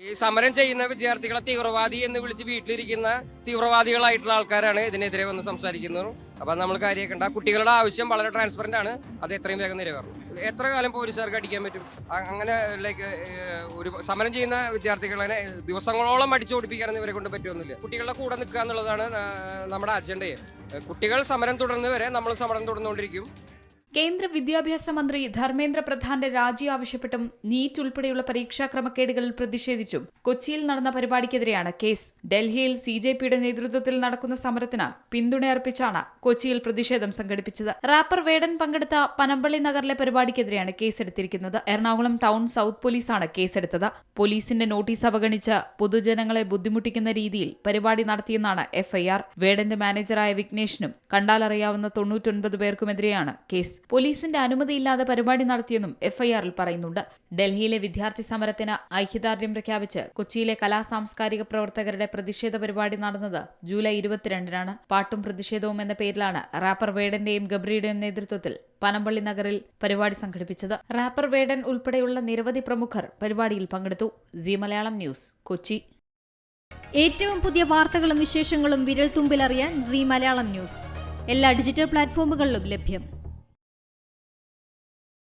ഈ സമരം ചെയ്യുന്ന വിദ്യാർത്ഥികളെ തീവ്രവാദി എന്ന് വിളിച്ച് വീട്ടിലിരിക്കുന്ന തീവ്രവാദികളായിട്ടുള്ള ആൾക്കാരാണ് ഇതിനെതിരെ വന്ന് സംസാരിക്കുന്നത്. അപ്പം നമ്മൾ കാര്യമാക്കേണ്ട കുട്ടികളുടെ ആവശ്യം വളരെ ട്രാൻസ്പെറൻ്റ് ആണ്. അത് എത്രയും വേഗം നിറവേറണം. എത്ര കാലം പോലീസുകാർക്ക് അടിക്കാൻ പറ്റും? അങ്ങനെ ലൈക്ക് ഒരു സമരം ചെയ്യുന്ന വിദ്യാർത്ഥികളെ ദിവസങ്ങളോളം അടിച്ചോടിപ്പിക്കാനൊന്നും ഇവരെ കൊണ്ട് പറ്റുമെന്നില്ല. കുട്ടികളുടെ കൂടെ നിൽക്കുക എന്നുള്ളതാണ് നമ്മുടെ അജണ്ടയെ. കുട്ടികൾ സമരം തുടർന്ന് വരെ നമ്മൾ സമരം തുടർന്നുകൊണ്ടിരിക്കും. കേന്ദ്ര വിദ്യാഭ്യാസ മന്ത്രി ധർമ്മേന്ദ്ര പ്രധാന്റെ രാജി ആവശ്യപ്പെട്ടും നീറ്റ് ഉൾപ്പെടെയുള്ള പരീക്ഷാ ക്രമക്കേടുകളിൽ പ്രതിഷേധിച്ചും കൊച്ചിയിൽ നടന്ന പരിപാടിക്കെതിരെയാണ് കേസ്. ഡൽഹിയിൽ CJPയുടെ നേതൃത്വത്തിൽ നടക്കുന്ന സമരത്തിന് പിന്തുണയർപ്പിച്ചാണ് കൊച്ചിയിൽ പ്രതിഷേധം സംഘടിപ്പിച്ചത്. റാപ്പർ വേടൻ പങ്കെടുത്ത പനമ്പള്ളി നഗറിലെ പരിപാടിക്കെതിരെയാണ് കേസെടുത്തിരിക്കുന്നത്. എറണാകുളം ടൗൺ സൗത്ത് പോലീസാണ് കേസെടുത്തത്. പോലീസിന്റെ നോട്ടീസ് അവഗണിച്ച് പൊതുജനങ്ങളെ ബുദ്ധിമുട്ടിക്കുന്ന രീതിയിൽ പരിപാടി നടത്തിയെന്നാണ് FIR. വേടന്റെ മാനേജറായ വിഘ്നേഷിനും കണ്ടാലറിയാവുന്ന 99 പേർക്കുമെതിരെയാണ് കേസ്. പോലീസിന്റെ അനുമതിയില്ലാതെ പരിപാടി നടത്തിയെന്നും FIRൽ പറയുന്നുണ്ട്. ഡൽഹിയിലെ വിദ്യാർത്ഥി സമരത്തിന് ഐക്യദാർഢ്യം പ്രഖ്യാപിച്ച് കൊച്ചിയിലെ കലാസാംസ്കാരിക പ്രവർത്തകരുടെ പ്രതിഷേധ പരിപാടി നടന്നത് ജൂലൈ 22-നാണ്. പാട്ടും പ്രതിഷേധവും എന്ന പേരിലാണ് റാപ്പർ വേടന്റെയും ഗബ്രിയുടെയും നേതൃത്വത്തിൽ പനമ്പള്ളി നഗറിൽ പരിപാടി സംഘടിപ്പിച്ചത്. റാപ്പർ വേടൻ ഉൾപ്പെടെയുള്ള നിരവധി പ്രമുഖർ പരിപാടിയിൽ പങ്കെടുത്തു. C Malayalam news, Kochi. ഏറ്റവും പുതിയ വാർത്തകളും വിശേഷങ്ങളും വിരൽ തുമ്പിലറിയാൻ സി മലയാളം ന്യൂസ് എല്ലാ ഡിജിറ്റൽ പ്ലാറ്റ്ഫോമുകളിലും ലഭ്യം.